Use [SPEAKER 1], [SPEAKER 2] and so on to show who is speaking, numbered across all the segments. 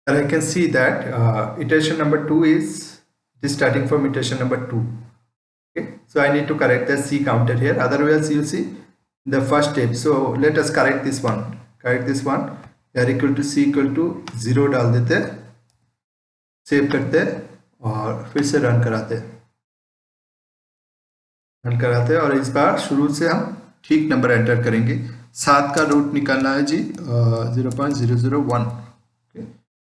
[SPEAKER 1] and I can see that iteration number 2 is starting from iteration number 2. Okay, so I need to correct the C counter here, otherwise you see the first step. So let us correct this one. R equal to C equal to 0 डाल देते, save करते और फिर से run कराते और इस बार शुरू से हम ठीक नंबर एंटर करेंगे। 7 का रूट निकालना है जी 0.001।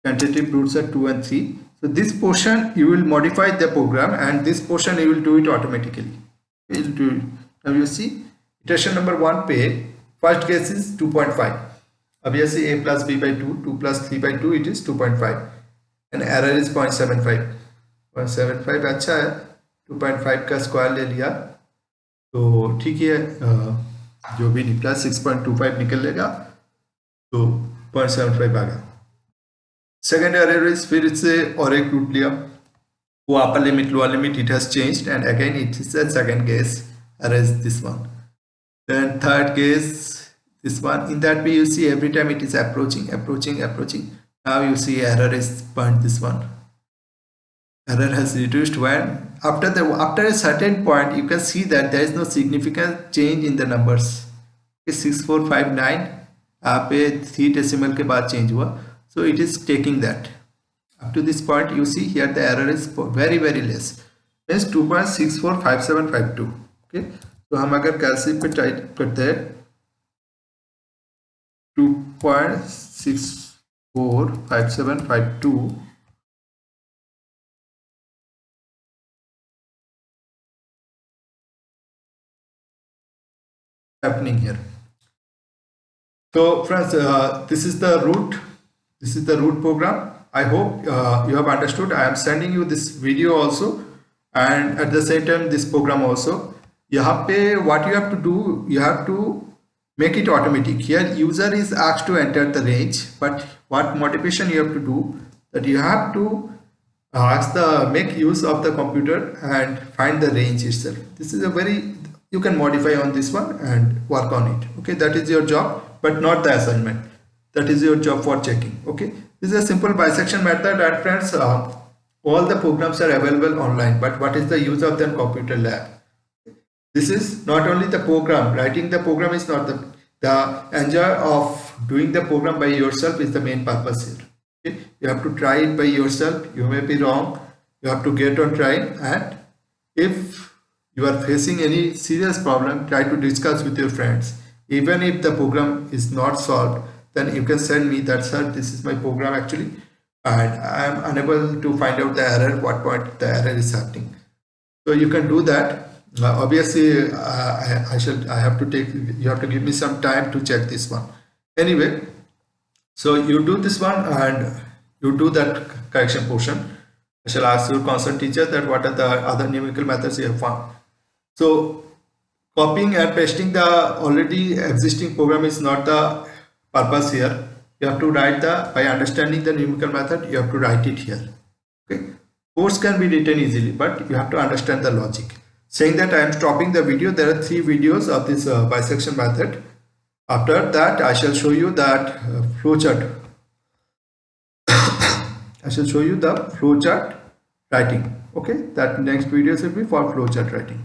[SPEAKER 1] Tentative roots are 2 and 3. So this portion you will modify the program, and this portion you will do it automatically. You will do it. Now you see iteration number 1 पे first guess is 2.5. अब ये से a plus b by 2, 2 plus 3 by 2, it is 2.5 and error is 0.75. 0.75 अच्छा है, 2.5 का square ले लिया तो ठीक है, जो भी निकला 6.25 निकलेगा तो 0.75 आ गया। सेकेंड एरर इज फिर से और एक रूट लिया, वो upper limit lower limit it has changed and again it is a second case error is this one. Then third case this one, in that way you see every time it is approaching. Now you see error is point, this one error has reduced when after a certain point you can see that there is no significant change in the numbers. 6459 यहाँ पे 3 decimal के बाद change हुआ, so it is taking that. Up to this point you see here the error is very less, means 2.645752. okay, तो हम अगर कैलसी पे type करते हैं 2.645752 happening here. So friends, this is the root program. I hope you have understood. I am sending you this video also and at the same time this program also. यहाँ पे what you have to do, you have to make it automatic. Here user is asked to enter the range, but what modification you have to do, that you have to make use of the computer and find the range itself. This is a very, you can modify on this one and work on it. Okay, that is your job, but not the assignment. That is your job for checking. Okay, this is a simple bisection method, and friends, all the programs are available online, but what is the use of them? Computer lab. This is not only the program, writing the program is not the enjoy of doing the program by yourself is the main purpose here. Okay? You have to try it by yourself. You may be wrong, you have to get on trying, and if you are facing any serious problem, try to discuss with your friends. Even if the program is not solved, then you can send me that, sir, this is my program actually and I am unable to find out the error, what point the error is happening. So you can do that. Obviously I have to take, you have to give me some time to check this one. Anyway, so you do this one and you do that correction portion. I shall ask your concerned teacher that what are the other numerical methods you have found. So copying and pasting the already existing program is not the purpose here. You have to write by understanding the numerical method, you have to write it here. Okay, codes can be written easily, but you have to understand the logic. Saying that, I am stopping the video. There are 3 videos of this bisection method. After that I shall show you that flowchart. I shall show you the flowchart writing. Okay, that next videos will be for flowchart writing.